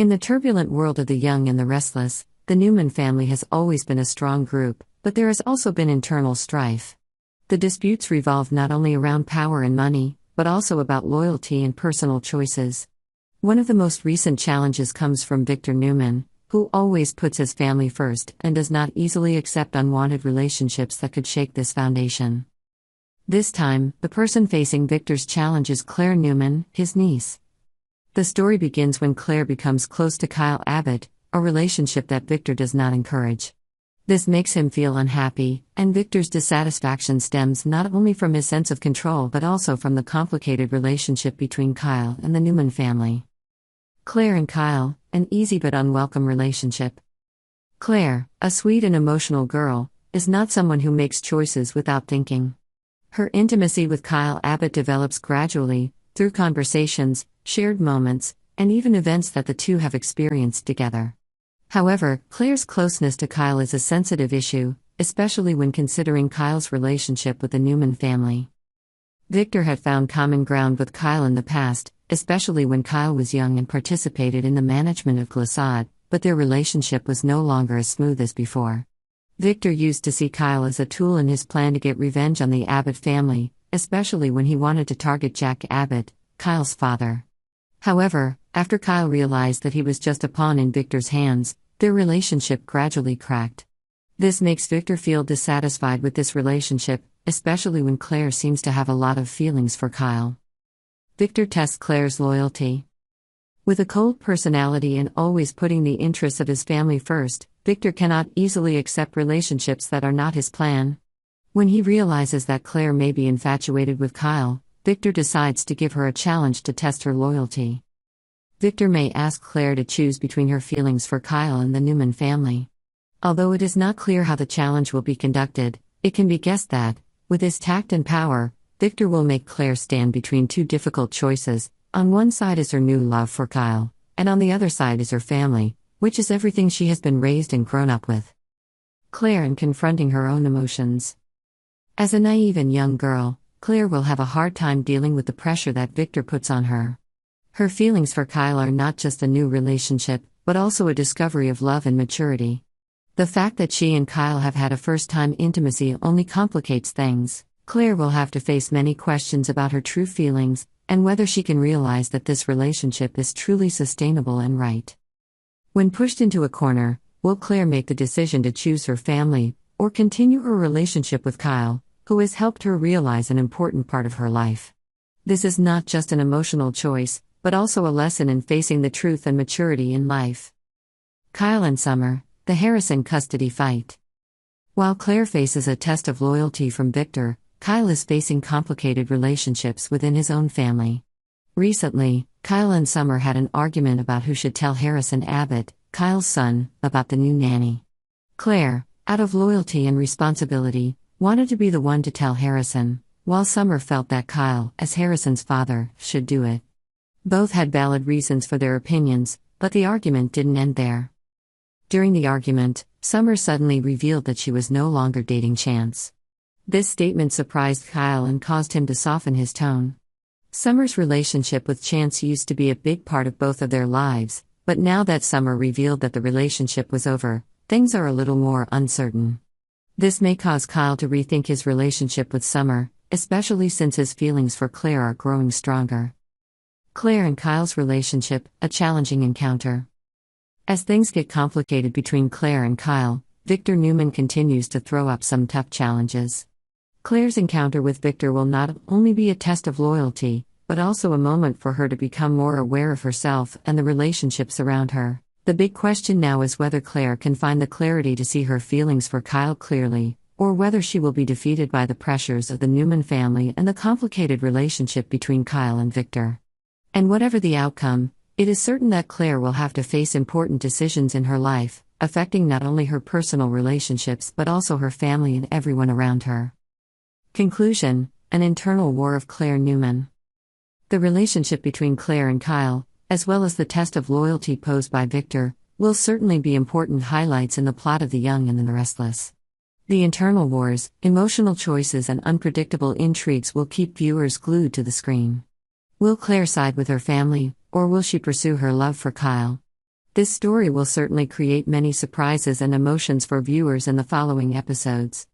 In the turbulent world of the young and the restless, the Newman family has always been a strong group, but there has also been internal strife. The disputes revolve not only around power and money, but also about loyalty and personal choices. One of the most recent challenges comes from Victor Newman, who always puts his family first and does not easily accept unwanted relationships that could shake this foundation. This time, the person facing Victor's challenge is Claire Newman, his niece. The story begins when Claire becomes close to Kyle Abbott, a relationship that Victor does not encourage. This makes him feel unhappy, and Victor's dissatisfaction stems not only from his sense of control but also from the complicated relationship between Kyle and the Newman family. Claire and Kyle, an easy but unwelcome relationship. Claire, a sweet and emotional girl, is not someone who makes choices without thinking. Her intimacy with Kyle Abbott develops gradually, through conversations, shared moments, and even events that the two have experienced together. However, Claire's closeness to Kyle is a sensitive issue, especially when considering Kyle's relationship with the Newman family. Victor had found common ground with Kyle in the past, especially when Kyle was young and participated in the management of Glissade, but their relationship was no longer as smooth as before. Victor used to see Kyle as a tool in his plan to get revenge on the Abbott family, especially when he wanted to target Jack Abbott, Kyle's father. However, after Kyle realized that he was just a pawn in Victor's hands, their relationship gradually cracked. This makes Victor feel dissatisfied with this relationship, especially when Claire seems to have a lot of feelings for Kyle. Victor tests Claire's loyalty. With a cold personality and always putting the interests of his family first, Victor cannot easily accept relationships that are not his plan. When he realizes that Claire may be infatuated with Kyle, Victor decides to give her a challenge to test her loyalty. Victor may ask Claire to choose between her feelings for Kyle and the Newman family. Although it is not clear how the challenge will be conducted, it can be guessed that, with his tact and power, Victor will make Claire stand between two difficult choices. On one side is her new love for Kyle, and on the other side is her family, which is everything she has been raised and grown up with. Claire and confronting her own emotions. As a naive and young girl, Claire will have a hard time dealing with the pressure that Victor puts on her. Her feelings for Kyle are not just a new relationship, but also a discovery of love and maturity. The fact that she and Kyle have had a first-time intimacy only complicates things. Claire will have to face many questions about her true feelings, and whether she can realize that this relationship is truly sustainable and right. When pushed into a corner, will Claire make the decision to choose her family, or continue her relationship with Kyle, who has helped her realize an important part of her life? This is not just an emotional choice, but also a lesson in facing the truth and maturity in life. Kyle and Summer, the Harrison custody fight. While Claire faces a test of loyalty from Victor, Kyle is facing complicated relationships within his own family. Recently, Kyle and Summer had an argument about who should tell Harrison Abbott, Kyle's son, about the new nanny. Claire, out of loyalty and responsibility, wanted to be the one to tell Harrison, while Summer felt that Kyle, as Harrison's father, should do it. Both had valid reasons for their opinions, but the argument didn't end there. During the argument, Summer suddenly revealed that she was no longer dating Chance. This statement surprised Kyle and caused him to soften his tone. Summer's relationship with Chance used to be a big part of both of their lives, but now that Summer revealed that the relationship was over, things are a little more uncertain. This may cause Kyle to rethink his relationship with Summer, especially since his feelings for Claire are growing stronger. Claire and Kyle's relationship, a challenging encounter. As things get complicated between Claire and Kyle, Victor Newman continues to throw up some tough challenges. Claire's encounter with Victor will not only be a test of loyalty, but also a moment for her to become more aware of herself and the relationships around her. The big question now is whether Claire can find the clarity to see her feelings for Kyle clearly, or whether she will be defeated by the pressures of the Newman family and the complicated relationship between Kyle and Victor. And whatever the outcome, it is certain that Claire will have to face important decisions in her life, affecting not only her personal relationships but also her family and everyone around her. Conclusion: an internal war of Claire Newman. The relationship between Claire and Kyle, as well as the test of loyalty posed by Victor, will certainly be important highlights in the plot of The Young and the Restless. The internal wars, emotional choices and unpredictable intrigues will keep viewers glued to the screen. Will Claire side with her family, or will she pursue her love for Kyle? This story will certainly create many surprises and emotions for viewers in the following episodes.